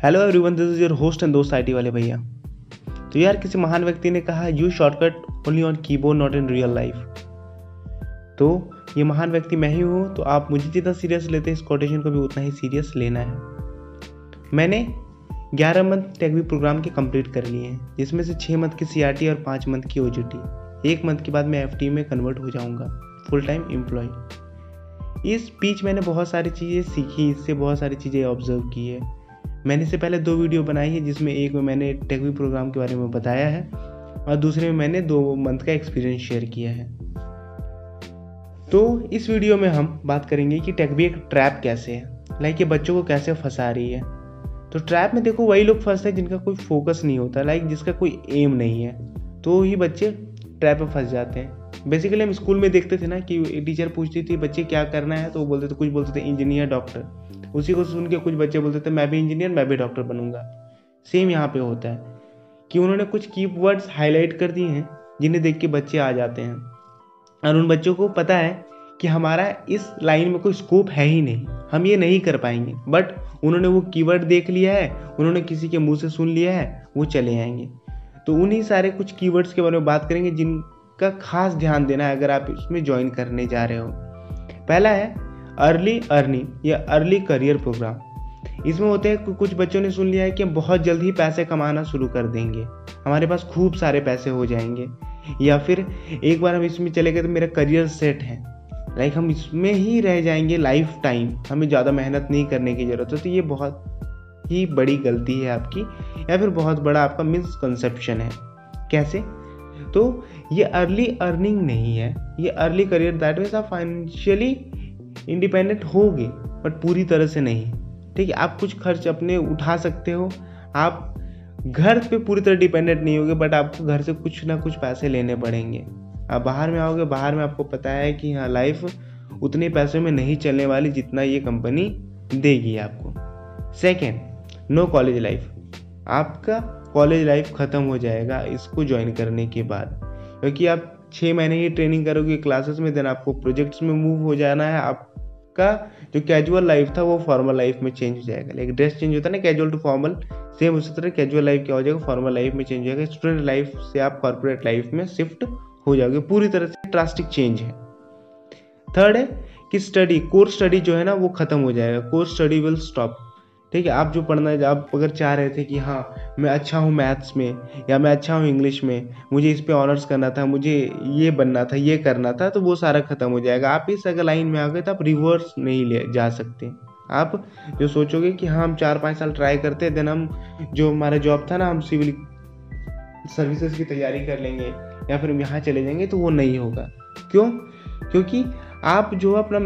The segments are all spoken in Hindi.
Hello everyone, this is your host and दोस्त आईटी वाले भैया। तो यार, किसी महान व्यक्ति ने कहा use shortcut only on keyboard not in real life. तो ये महान व्यक्ति मैं ही हूँ। तो आप मुझे जितना सीरियस लेते हैं, इस कोटेशन को भी उतना ही सीरियस लेना है। मैंने 11 मंथ टेकवी प्रोग्राम के कंप्लीट कर लिए हैं, जिसमें से 6 मंथ की सीआरटी और 5 मंथ की ओजीटी। 1 मंथ के बाद मैं एफटी में कन्वर्ट हो जाऊँगा, फुल टाइम एम्प्लॉय। इस बीच मैंने बहुत सारी चीज़ें सीखी, इससे बहुत सारी चीज़ें ऑब्जर्व की है। मैंने इससे पहले 2 वीडियो बनाई है, जिसमें एक में मैंने टेकवी प्रोग्राम के बारे में बताया है और दूसरे में मैंने 2 मंथ का एक्सपीरियंस शेयर किया है। तो इस वीडियो में हम बात करेंगे कि टेकवी एक ट्रैप कैसे है, लाइक ये बच्चों को कैसे फंसा रही है। तो ट्रैप में देखो, वही लोग फंसते हैं जिनका कोई फोकस नहीं होता, लाइक जिसका कोई एम नहीं है, तो ही बच्चे ट्रैप में फंस जाते हैं। बेसिकली हम स्कूल में देखते थे ना कि टीचर पूछती थी बच्चे क्या करना है, तो वो बोलते थे, कुछ बोलते थे इंजीनियर, डॉक्टर। उसी को सुन के कुछ बच्चे बोलते थे मैं भी इंजीनियर, मैं भी डॉक्टर बनूंगा। सेम यहाँ पे होता है कि उन्होंने कुछ कीवर्ड्स हाईलाइट कर दिए हैं, जिन्हें देख के बच्चे आ जाते हैं और उन बच्चों को पता है कि हमारा इस लाइन में कोई स्कोप है ही नहीं, हम ये नहीं कर पाएंगे। बट उन्होंने वो कीवर्ड देख लिया है, उन्होंने किसी के मुंह से सुन लिया है, वो चले आएंगे। तो उन्हीं सारे कुछ कीवर्ड्स के बारे में बात करेंगे, जिनका खास ध्यान देना है अगर आप इसमें ज्वाइन करने जा रहे हो। पहला है अर्ली अर्निंग या अर्ली करियर प्रोग्राम। इसमें होते हैं कि कुछ बच्चों ने सुन लिया है कि हम बहुत जल्द ही पैसे कमाना शुरू कर देंगे, हमारे पास खूब सारे पैसे हो जाएंगे, या फिर एक बार हम इसमें चले गए तो मेरा करियर सेट है, लाइक हम इसमें ही रह जाएंगे लाइफ टाइम, हमें ज़्यादा मेहनत नहीं करने की ज़रूरत है। तो ये बहुत ही बड़ी गलती है आपकी, या फिर बहुत बड़ा आपका मिसकंसेप्शन है। कैसे? तो ये अर्ली अर्निंग नहीं है, ये अर्ली करियर। दैट मीन्स आप फाइनेंशियली इंडिपेंडेंट होगे, बट पूरी तरह से नहीं। ठीक है, आप कुछ खर्च अपने उठा सकते हो, आप घर पे पूरी तरह डिपेंडेंट नहीं होगे, बट आपको घर से कुछ ना कुछ पैसे लेने पड़ेंगे। आप बाहर में आओगे, बाहर में आपको पता है कि हाँ, लाइफ उतने पैसों में नहीं चलने वाली जितना ये कंपनी देगी आपको। Second, no college life. आपका कॉलेज लाइफ ख़त्म हो जाएगा इसको ज्वाइन करने के बाद, क्योंकि आप 6 महीने ही ट्रेनिंग करोगे क्लासेस में, देन आपको प्रोजेक्ट्स में मूव हो जाना है। आपका जो कैजुअल लाइफ था वो फॉर्मल लाइफ में चेंज हो जाएगा। लाइक ड्रेस चेंज होता है ना, कैजुअल टू फॉर्मल, सेम उसी तरह कैजुअल लाइफ क्या हो जाएगा, फॉर्मल लाइफ में चेंज हो जाएगा। स्टूडेंट लाइफ से आप कॉर्पोरेट लाइफ में शिफ्ट हो जाओगे, पूरी तरह से ड्रास्टिक चेंज है। थर्ड है कि स्टडी, कोर्स स्टडी जो है ना वो खत्म हो जाएगा, कोर्स स्टडी विल स्टॉप। ठीक है, आप जो पढ़ना है, आप अगर चाह रहे थे कि हाँ मैं अच्छा हूँ मैथ्स में या मैं अच्छा हूँ इंग्लिश में, मुझे इस पे ऑनर्स करना था, मुझे ये बनना था, ये करना था, तो वो सारा खत्म हो जाएगा। आप इस अगर लाइन में आ गए तो आप रिवर्स नहीं ले जा सकते। आप जो सोचोगे कि हाँ हम 4-5 साल ट्राई करते हैं, देन हम जो हमारा जॉब था ना, हम सिविल सर्विसेज की तैयारी कर लेंगे या फिर हम यहाँ चले जाएंगे, तो वो नहीं होगा। क्यों? क्योंकि आप जो अपना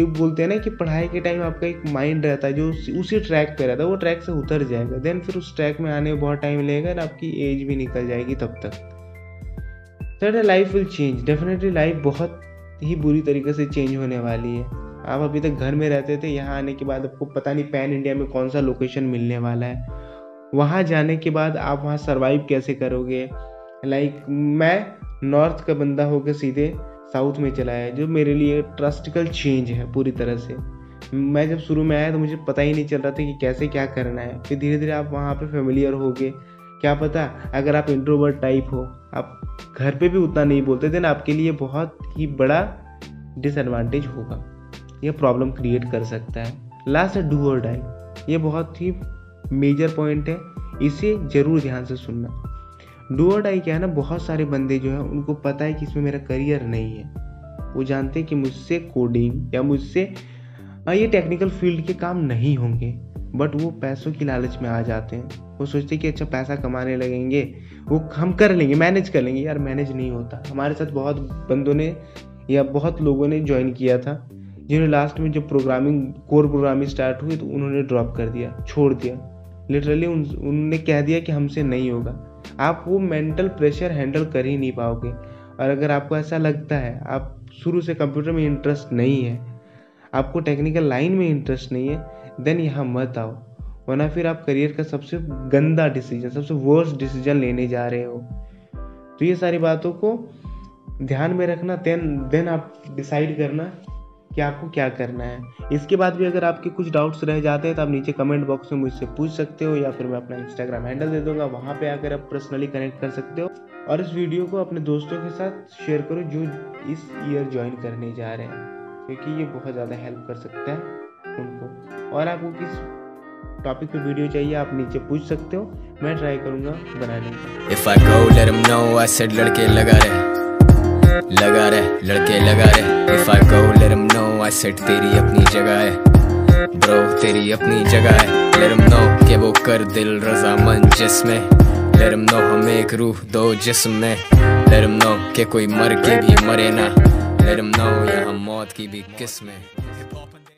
बोलते हैं ना कि पढ़ाई के टाइम आपका एक माइंड रहता है जो उसी ट्रैक पे रहता है, वो ट्रैक से उतर जाएगा, देन फिर उस ट्रैक में आने में बहुत टाइम लगेगा और आपकी एज भी निकल जाएगी तब तक। Third, life will change. Definitely life बहुत ही बुरी तरीके से चेंज होने वाली है। आप अभी तक घर में रहते थे, यहाँ आने के बाद आपको पता नहीं पैन इंडिया में कौन सा लोकेशन मिलने वाला है। वहाँ जाने के बाद आप वहाँ सर्वाइव कैसे करोगे। लाइक मैं नॉर्थ का बंदा होकर सीधे साउथ में चला है, जो मेरे लिए ड्रास्टिकल चेंज है पूरी तरह से। मैं जब शुरू में आया तो मुझे पता ही नहीं चल रहा था कि कैसे क्या करना है। फिर धीरे धीरे आप वहाँ पे फेमिलियर होगे। क्या पता अगर आप इंट्रोवर्ट टाइप हो, आप घर पे भी उतना नहीं बोलते थे ना, आपके लिए बहुत ही बड़ा डिसएडवांटेज होगा, यह प्रॉब्लम क्रिएट कर सकता है। लास्ट है डू और डाई। ये बहुत ही मेजर पॉइंट है, इसे ज़रूर ध्यान से सुनना। डू और डाई क्या है ना, बहुत सारे बंदे जो हैं उनको पता है कि इसमें मेरा करियर नहीं है, वो जानते हैं कि मुझसे कोडिंग या मुझसे ये टेक्निकल फील्ड के काम नहीं होंगे, बट वो पैसों की लालच में आ जाते हैं। वो सोचते हैं कि अच्छा पैसा कमाने लगेंगे, वो हम कर लेंगे, मैनेज कर लेंगे। यार मैनेज नहीं होता। हमारे साथ बहुत बंदों ने या बहुत लोगों ने ज्वाइन किया था, जिन्होंने लास्ट में जब कोर प्रोग्रामिंग स्टार्ट हुई तो उन्होंने ड्रॉप कर दिया, छोड़ दिया। लिटरली उन्होंने कह दिया कि हमसे नहीं होगा। आप वो मेंटल प्रेशर हैंडल कर ही नहीं पाओगे। और अगर आपको ऐसा लगता है आप शुरू से कंप्यूटर में इंटरेस्ट नहीं है, आपको टेक्निकल लाइन में इंटरेस्ट नहीं है, देन यहाँ मत आओ, वरना फिर आप करियर का सबसे गंदा डिसीजन, सबसे वर्स्ट डिसीजन लेने जा रहे हो। तो ये सारी बातों को ध्यान में रखना, देन आप डिसाइड करना कि आपको क्या करना है। इसके बाद भी अगर आपके कुछ डाउट्स रह जाते हैं तो आप नीचे कमेंट बॉक्स में मुझसे पूछ सकते हो, या फिर मैं अपना इंस्टाग्राम हैंडल दे दूंगा, वहाँ पे आकर आप पर्सनली कनेक्ट कर सकते हो। और इस वीडियो को अपने दोस्तों के साथ शेयर करो जो इस ईयर ज्वाइन करने जा रहे हैं, क्योंकि ये बहुत ज़्यादा हेल्प कर सकता है उनको। और आपको किस टॉपिक पे वीडियो चाहिए आप नीचे पूछ सकते हो, मैं ट्राई करूँगा बनाने का। If I go let him know I said लड़के लगा रहे लड़के लगा रहे। If I go let him know I said तेरी अपनी जगह है bro, तेरी अपनी जगह है। Let him know कि वो कर दिल रज़ामंद जिसमें, let him know हम एक रूह दो जिस्म में। Let him know कि कोई मर के भी मरे ना, let him know यहाँ मौत की भी किस्में।